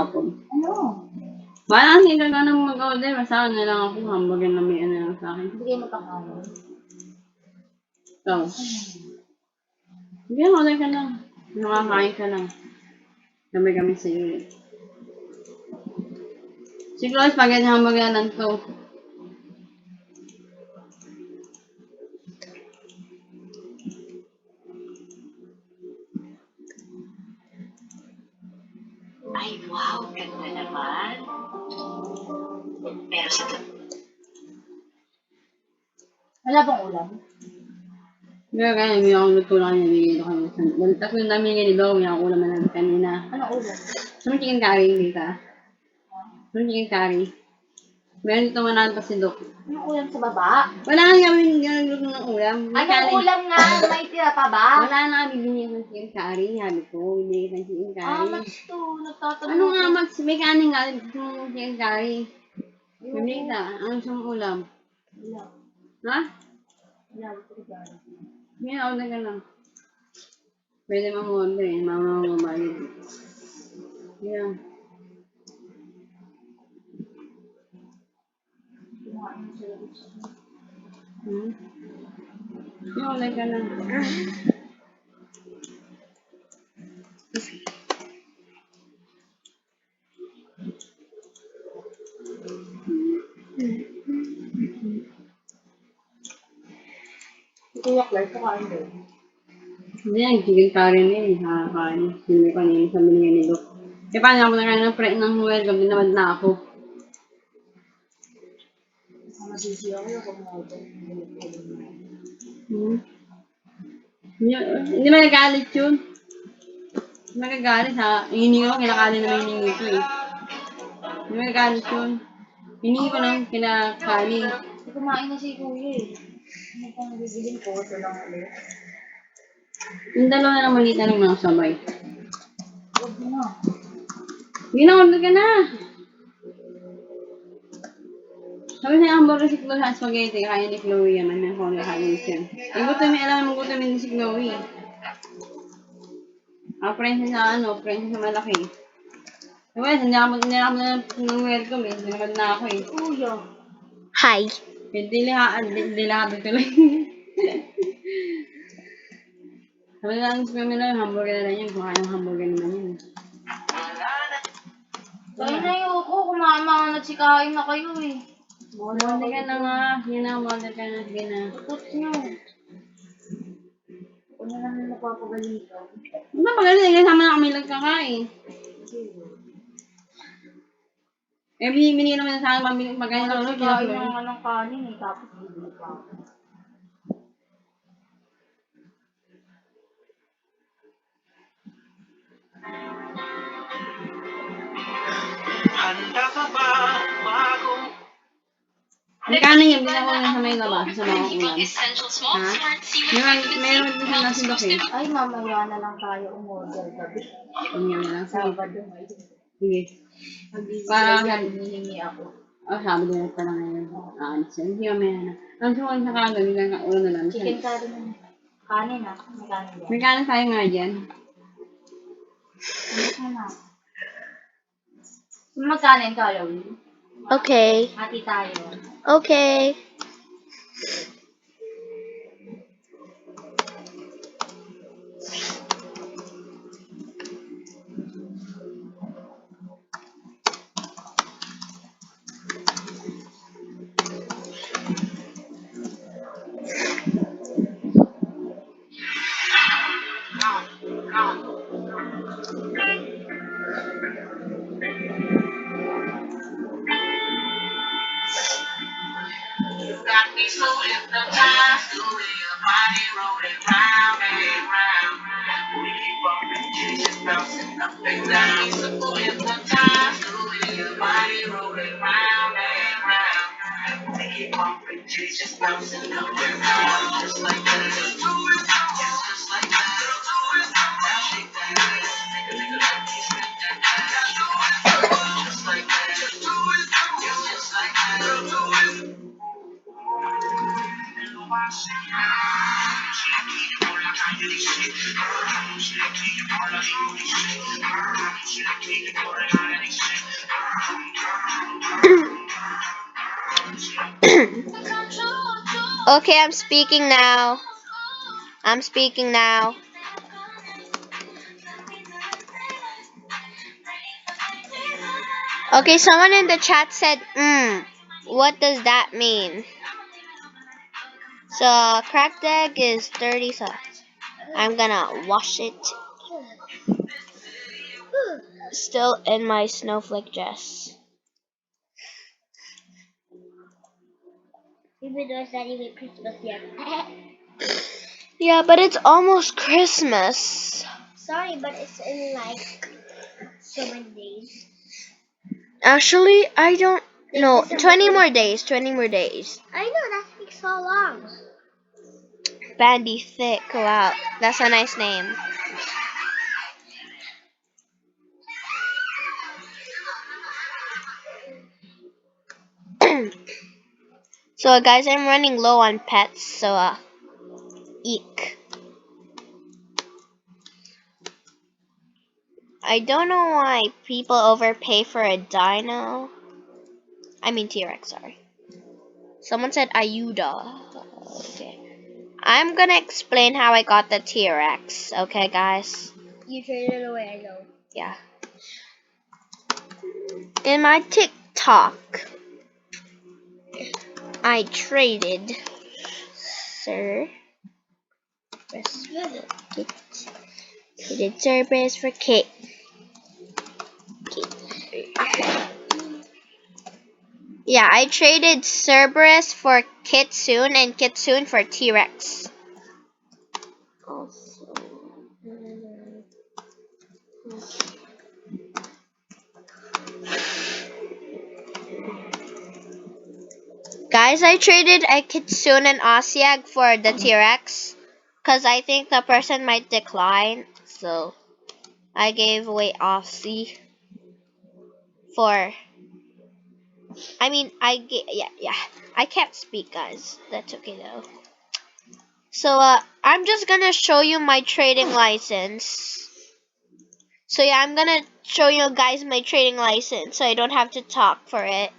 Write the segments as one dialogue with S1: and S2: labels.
S1: kahapon.
S2: Ano?
S1: Baka hindi ka ganang mag-order. Basta na lang ako. Hamburger na may ano lang sa akin.
S2: Hindi kayo magkakaroon.
S1: So. Sige, order ka lang. Nakakain ka lang. Kami sa iyo. Siguro, spaghetti hamburger lang to.
S3: Ay, wow, ganda naman. Pero sa
S2: Wala bang ulam?
S1: Kaya kaya, hindi ako luto lang yung nabigay ko kami. Tapos yung dami nga nito, may ako ulam na lang kanina.
S2: Ano ulam?
S1: Saan chicken curry, hindi ka? Saan chicken curry? Meron dito manahan pa si Doc.
S2: Ano ulam sa baba?
S1: Wala nga kami nagluto ng ulam.
S2: Anong ulam nga? May tira pa ba?
S1: Wala na kami binigyan ng chicken curry. Sabi ko, binigyan ng chicken curry.
S2: Max to. Nagtatanong
S1: Ano nga,
S2: ako.
S1: Max? May kanin nga. Gusto mo ng chicken curry. Bibili ka. Ano siyang ulam?
S2: Wala.
S1: Ha?
S2: Wala. Wala.
S1: May order ka lang. Pwede mag-order eh. Mama mo mabayad. Yeah.
S2: Kumain mo sa labas.
S1: May order ka lang.
S2: Kuya Clark, kumain doon.
S1: Hindi yan, chicken curry na yun. Nakakain. Hindi ko kanina sa binigyan ni Doc. Kaya paano ako nakain ng pre ng welcome, dinamad na ako.
S2: Masisi ako yung kumain.
S1: Hindi man nagalit yun. Hindi man nagalit ha. Hiningi ko, kinakali naman hiningi ko eh. Hindi man nagalit yun. Hiningi ko lang kinakali.
S2: Kumain na si Kuya eh. Ano pang bibilin ko? Ito lang ulit.
S1: Yung dalawa na lang maliit na lang mga sabay.
S2: Huwag mo na.
S1: Hindi na, order ka na. Sabi sa hamburger si Chloe sa spaghetti, kaya ni Chloe yan. May kung kakain siya. Eh, gutom, alam mo gutom din si Chloe. Princess na ano, princess na malaki. Diba, hindi ako ng welcome eh. Dinamad na ako eh.
S2: Kuya.
S3: Hi.
S1: Dilahado tuloy. Sabi na lang sa kami lang, hamburger na lang yun. Kumain ng hamburger naman yun.
S2: Kaya na yung ako, kumain nagsikain na kayo eh.
S1: Order ka na nga. Sige na, order ka na. Sige na.
S2: Tutot nyo. Ako na lang yung napapagalitan.
S1: Ano ba magaling? Kasama na kami nagkakain. Eh, binigyan naman sa akin pambili pagkain lang.
S2: Nagsikain na nga ng kanin eh, tapos bibili pa ako.
S4: Handa ka ba bago?
S1: May kanin yung binako na sa may labas. Sa mga ulam. Ha? Meron din sa nasi Doc eh.
S2: Ay, mamaya na lang tayo umorder gabi.
S1: Tingnan na lang. Sige.
S2: Sabado ngayon.
S1: Sige.
S2: Para
S1: Para
S2: hinihingi ako.
S1: sabi din pa lang ngayon. Siya. Hindi kami na. Ang suwan sa kagawin lang ulam na lang.
S2: Chicken curry na. Kanin ah. May kanin yan.
S1: May kanin tayo nga dyan.
S2: Ano na? Magkanin tayo.
S3: Okay.
S2: Hati tayo.
S3: Okay.
S4: You got me so hypnotized, the way your body rolling round and round. We keep bumping, just bouncing up and down. So hypnotized, the way your body rolling round and round. We keep bumping, just bouncing up and down, just like that. Just like that. Now shake that ass, nigga, let me spin that ass. Just like that. Just like that.
S3: Okay, I'm speaking now. I'm speaking now. Okay, someone in the chat said, what does that mean? So, cracked egg is 30 seconds. I'm gonna wash it. Still in my snowflake dress.
S2: Even though it's not even Christmas yet.
S3: Yeah, but it's almost Christmas.
S2: Sorry, but it's in like so many days.
S3: Actually, I don't know.
S2: December
S3: 20 more days. 20 more days.
S2: I know that takes so long.
S3: Bandy Thick. Wow, that's a nice name. So, guys, I'm running low on pets. So, eek. I don't know why people overpay for a dino. I mean T-Rex, sorry. Someone said Ayuda. Okay. I'm gonna explain how I got the T-Rex. Okay, guys?
S2: You traded it away, I know.
S3: Yeah. In my TikTok, I traded Traded Cerberus for Kit. Yeah, I traded Cerberus for Kitsune and Kitsune for T-Rex. Also, guys, I traded a Kitsune and Asiag for the T-Rex because I think the person might decline. So I gave away Aussie for. I can't speak, guys. That's okay though. So I'm just gonna show you my trading license. So yeah, I'm gonna show you guys my trading license, so I don't have to talk for it.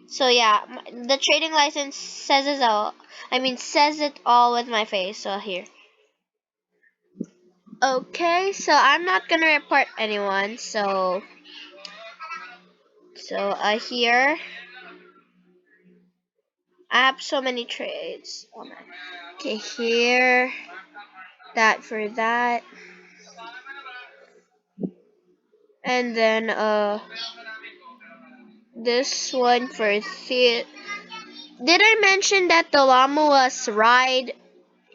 S3: So yeah, the trading license says it all. Says it all with my face. So here. Okay, so I'm not gonna report anyone. So here I have so many trades. Oh man. Okay, here that for that, and then this one for the. Did I mention that the llama was ride?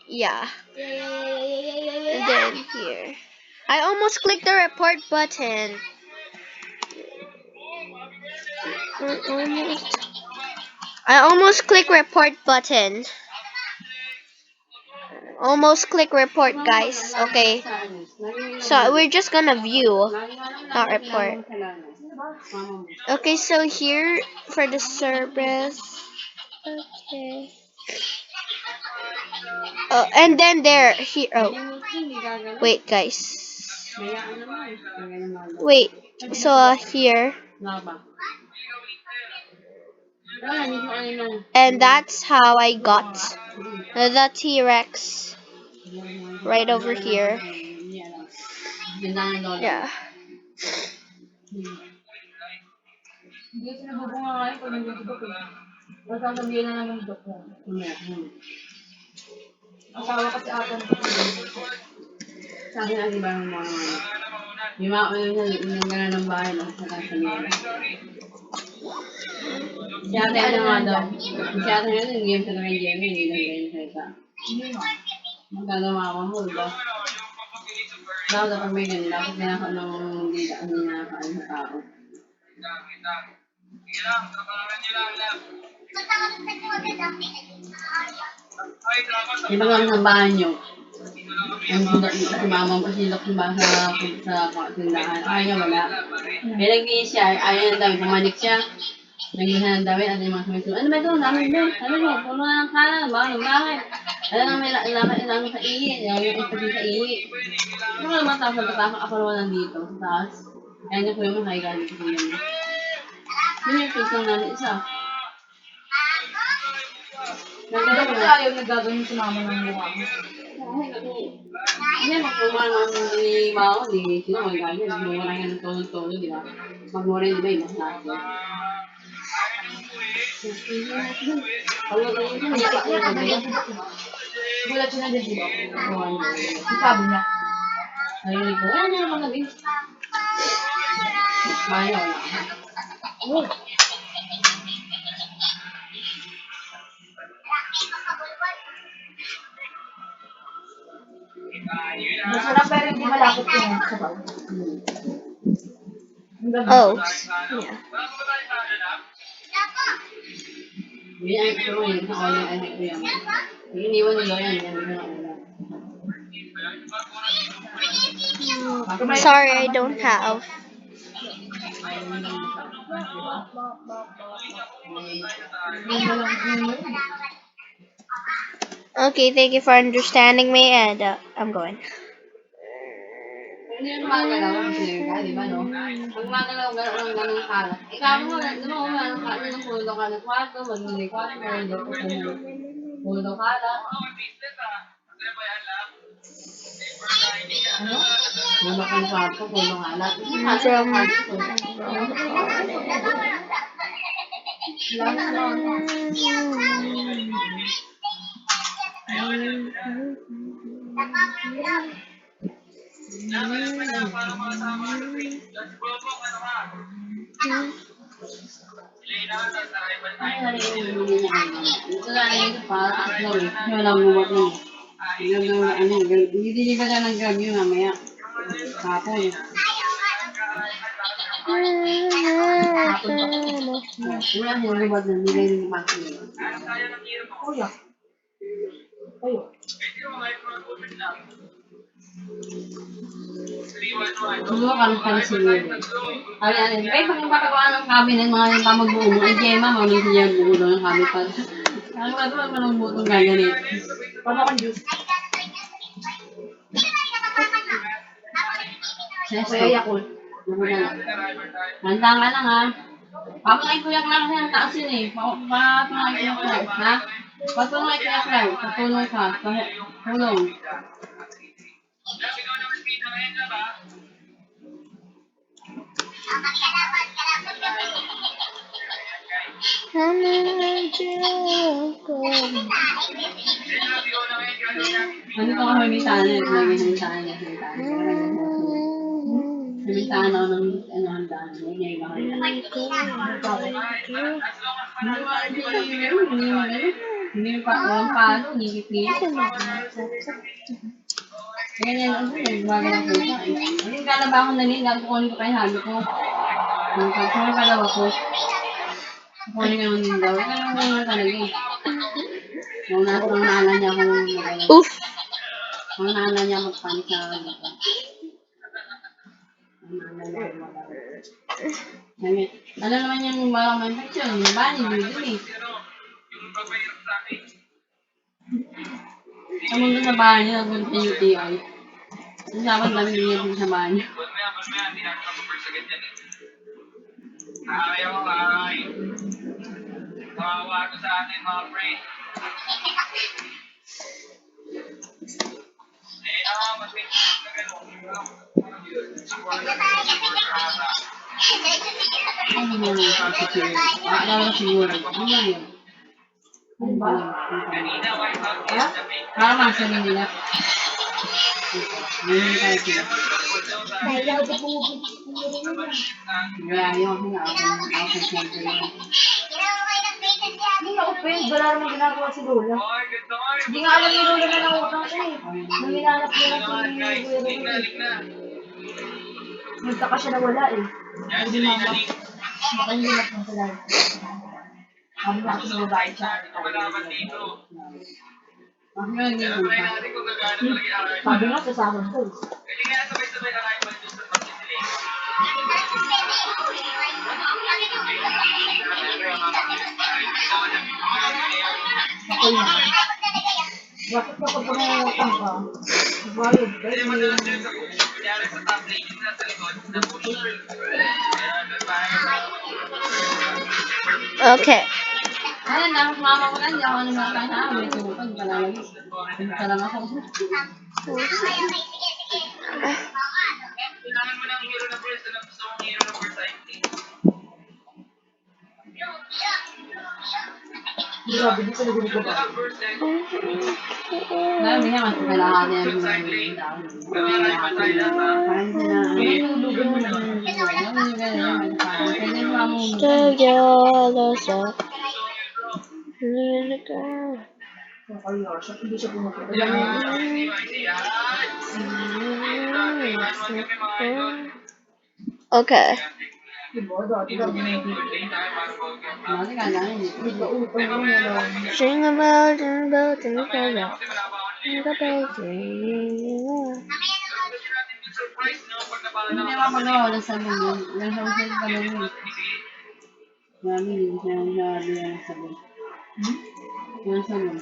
S3: Yeah. And then here. I almost clicked the report button. I almost click report button. Almost click report, guys. Okay. So we're just gonna view, not report. Okay, so here for the service. Okay. Oh, and then here. Oh, wait, guys. Wait. So here. And that's how I got the T-Rex right over here. Yeah.
S1: Asawa kasi ata sa akin ang iba ng mga yung mga yung gano'n ng bahay no, sa kanila. Si ate ano nga daw, si ate nga yung game sa ng game, hindi lang ganyan salita. Magagawa ko mo, diba? Dapat may ganun, dapat ginaka ng dita ang nakakaan sa tao. Di ba kami sa bahay nyo? Si mama mo, silok sa tindahan. Ayaw wala. May nag-iis siya, ayaw ng damit. Pumanik siya. Nag-iisa ng damit at yung mga sumisunod. Ano ba ito? Dami mo. Ano mo? Puno ng kanan. Bakit? Ano nga may lakad lang sa ihi. Yung isa din sa ihi. Ano nga naman tapos nagtatapang ako naman nandito sa taas. Kaya niya po yung mga galing ko yun. Yun yung pinsang namin isa.
S2: Dapat sa ayaw nagagawin si mama ng mukha mo.
S1: Hindi, magpumano ni Mao, di sino magagawin. Magmura nga ng tono-tono, di ba? Magmura yun, di ba? Yung mas natin.
S2: Gulat siya na din, di ba? Ang sabi niya.
S1: Narinig ko, ano naman gabi? Maya, wala.
S2: Masarap pero hindi malapot yung sabaw.
S3: Oh, yeah.
S1: Hindi, ay, pero yun, sa all yung ano ko yan. Iniwan nila yan, yan na ulan.
S3: Sorry, I don't have. Okay, thank you for understanding me, and I'm going.
S1: Hindi yung gumagalaw kasi ka, di ba, no? Pag gumagalaw, gano'n ng kalat. Ikaw mo, di ba, gumagalaw ka, nung pulo ka ng kwarto, magbili kwarto, pero ko sa pulo kalat. Ano? Pulo ka ng kwarto, pulo kalat. Ito na rin para atlaw eh. Walang muwag mo. Hindi ba na ng grab yun mamaya? Hapon. Wala mo lumad na nilay ng maki.
S2: Kuya. Kayo.
S1: Siguro ka siguro. Ano, eh, pag magpapagawa ng cabinet, mga yung pamagbuo mo, ay Gemma, mamay siya buo ng cabinet pa. Ano ba ito, manong butong gaganit?
S2: Paano kang juice? Kaya Yakult.
S1: Handa ka lang ha. Papangay ko yung lang kasi ang taas yun eh. Papangay ko yung lang. Ha? Papangay ko yung lang. Patulong ka. Tulong. Ano ka hamitaan eh? Hamitaan niya. Hamitaan ako ng ano handaan. Ngayon ako yan. Hindi pa ang palo, hindi pilit. Ganyan ang nagbago ng pusa. Yung kalaba ko na nila, kukunin ko kay halo ko. Kukunin ka daw ako. Kukunin ka ng daw. Ito lang naman talaga eh. Yung nana niya akong
S3: Oof.
S1: ang nana niya magpanik sa dito. Ang nana niya magpanik. Ano naman yung maraming infection? Yung bani, bili. Ang mundo sa bahay niya, nagpunta yung UTI. Ang dapat namin niya dito sa bahay niya. Ano mo na yung Akala siguro. Ano ba yun? Ano ba? Para masabi nila. Ano tayo sila? Kaya ayaw ko na ako siyempre.
S2: Hindi nga open. Wala naman ginagawa si Lola. Hindi nga alam ni Lola na nautang ko eh. Nung hinanap nila si Lola. Nagtaka siya na wala eh. Hindi mama. Makahinap ng sila. Kami na ako sa babae siya. Sabi nga sa sahod ko. Okay na. Bakit kapag pumangutang ka? Bayad ka.
S3: Okay.
S1: na lang, mama ko lang, hindi ako naman sa amin. Tumupan ka lang. Punta lang ako.
S4: Kailangan mo ng hero na first, alam gusto mong hero na first time.
S2: Grabe, di ko na ganito ba?
S4: First time.
S1: Sabi niya, mas kailangan niya yung mga parang sila,
S2: Nilulugan mo na.
S3: Together, so.
S2: Kaya siya, hindi siya pumunta.
S3: Okay.
S2: Diba, dati lang yung utang mo na lang.
S3: Sing a bell, sing a bell, sing a bell. Sing a bell, sing a bell.
S1: Hindi mapagawa, wala sa mga, wala sa mga sa mga. Marami din siya sabi ang sabi. Wala sa mga.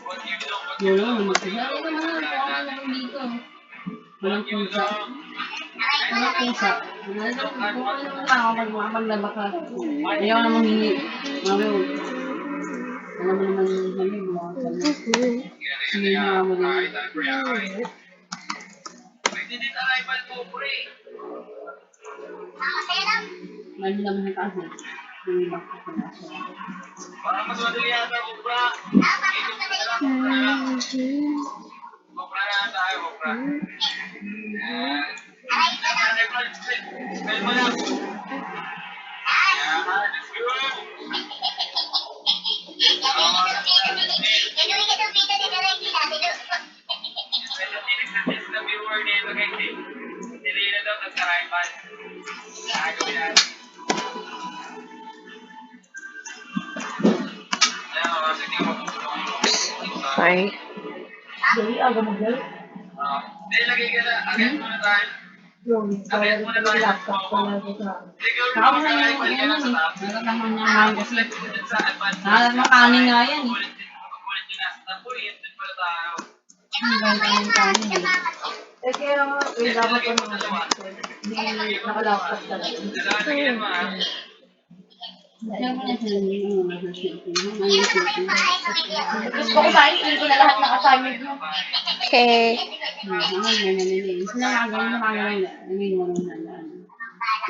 S1: Yun lang, magsasabi naman ang kuha lang dito. Walang pusa. Walang pusa. Maglaba ka. Ayaw na manghingi. Mami, alam mo naman kami, mga sabi. Sige na mo din. Mali naman ang kaso. Hindi ba ka na siya.
S4: Parang mas madali yata, Oprah. Oprah na tayo, Oprah. Spell mo lang. Yeah, let's go. Sa viewer nito guys, hindi na daw nagka-rival. Gagawin natin. Ayan, kasi hindi ko matutulong.
S3: Sorry.
S2: Dali, aga mag-dali.
S4: Hindi, lagay ka na. Agad muna tayo.
S2: Yung, kaya rin yung laptop ko na sa...
S1: Tapos na yung ano eh. Nagkakaman niya mahal kasi. Makanin nga yan eh. Ang ganda ng kanin eh.
S2: Eh, kaya nga, dapat pa naman. Hindi naka-laptop talaga.
S1: Kaya mo na sila yung mga cellphone. May cellphone.
S2: Gusto ko sa akin, ko na lahat ng assignment mo.
S3: Okay.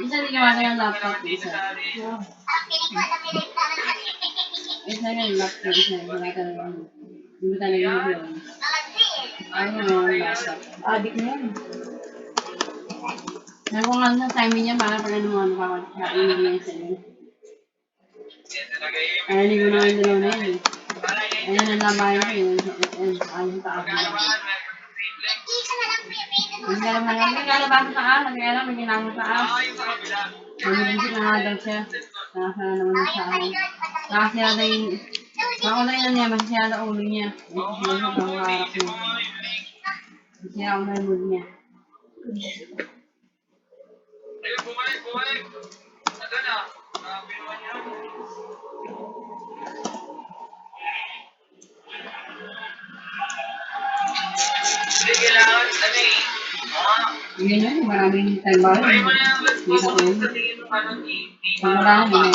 S1: Isa din gawa ng laptop isa. Isa yung laptop isa. Wala talaga. Hindi talaga yun. Ano yung laptop?
S2: Adik na yan.
S1: Kaya kung ano sa time niya, para pala nung ano kakakainin niya sa iyo. Kaya ko na yung dalaw na yun eh. Ayan ang labayan ko yun. Ayun sa taas. Hindi alam na nga. Hindi alam ba sa taas? Hindi alam. Hindi alam sa taas. Nalibigit na nga daw siya. Nakasala naman na sa akin. Nakasala yung... Nakulay na niya. Masasala ulo niya. Masasala sa pangarap niya. Masasala ulo yung ulo niya.
S4: Ayun, bumalik. Ano na? Pinuha niya. Hindi kailangan, ano eh.
S1: Yun yun. Maraming time ba?
S4: Try mo na yung let's go.
S1: Isa ko yun.
S4: Sa tingin mo, ano,
S1: Pag wala na, hindi na.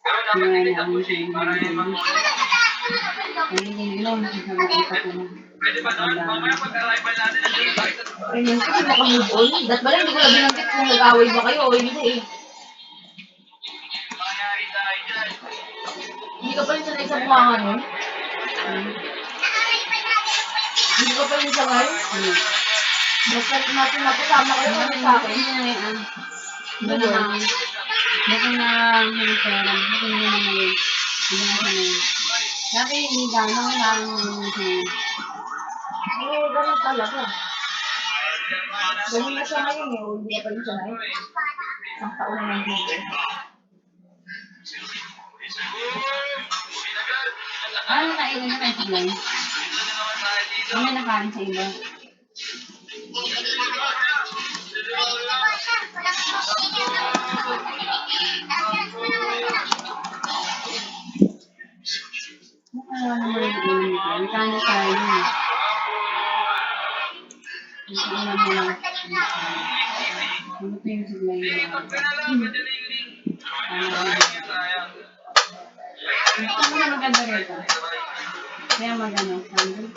S4: Pero dapat nilitapush eh. Para yung
S1: Hindi ilong.
S4: Pwede ba doon? Mamaya pag-arrival natin, nandito tayo sa
S2: Ayun, kasi naka-move on. Dat ba lang, hindi ko na binanggit kung nag-away ba kayo o hindi eh.
S4: mangyayari tayo dyan.
S2: Hindi ka pa rin sanay sa bumangan nun? Hindi ka pa rin sanay? Basta napasama kayo kami sa akin.
S1: Iba na lang. Baka na yung pera. Baka na naman. Iba na naman. Dati hindi gano'n. Kailangan mo siya.
S2: Eh, ganun talaga. Ganun na siya ngayon eh. O hindi ka pa rin sanay. Isang taon na lang dito.
S1: Ano na ilan na tayo sa blind? Ano nakain sa iba? Ano naman yung ulam nito? Ang kanya tayo yun. Ang ulam mo lang. Ano ito yung sa blind? Ano maganda rito. Kaya maganda. Sabi.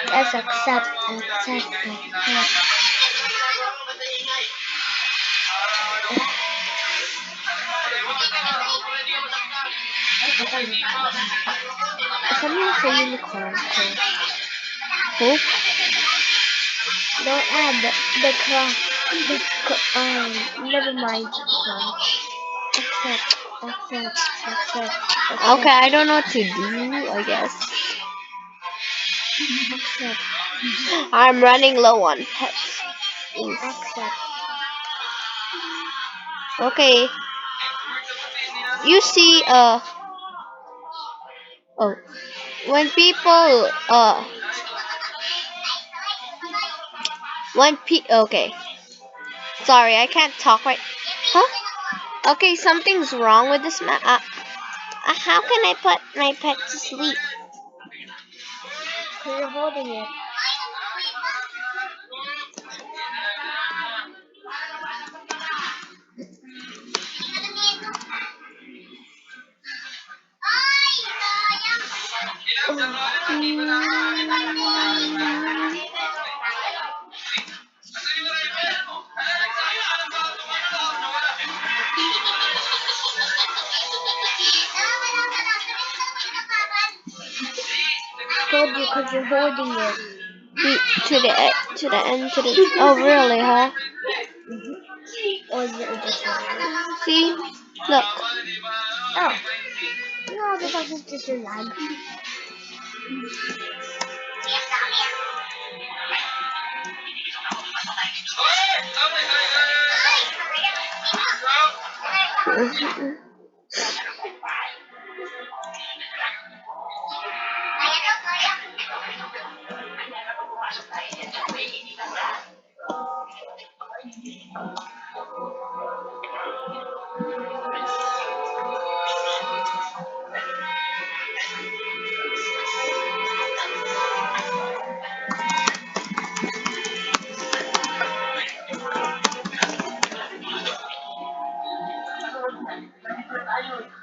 S3: Yes, accept, accept, accept. Something for unicorn. Hope. Don't add the cross. Never mind. Accept, accept, accept. Okay, I don't know what to do, I guess. Accept. I'm running low on pets. Accept. Okay. You see, oh, when people, okay. Sorry, I can't talk right. Huh? Okay, something's wrong with this map. How can I put my pet to sleep? Because you're holding it. Told you because you're holding it. To the end, to the. Oh, really, huh? Or is it just like. See? Look. Oh. No, this is just your lag.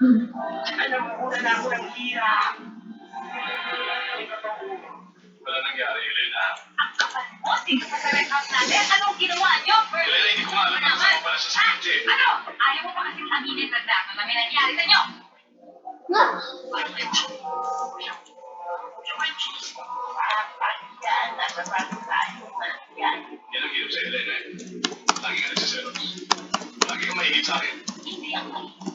S4: Alam mo, una na ako ng hira. Wala nangyari, Elena. Ang kapal mo, dito sa parent house natin. Anong ginawa niyo? Elena, hindi ko nga alam na kasama pala sa security. Ano? Ayaw mo pa kasing aminin na dapat na may nangyari sa inyo.
S2: Nga.
S4: Yan ang hirap sa Elena eh. Lagi ka nagsiselos. Lagi ka mahigit sa akin. Hindi ako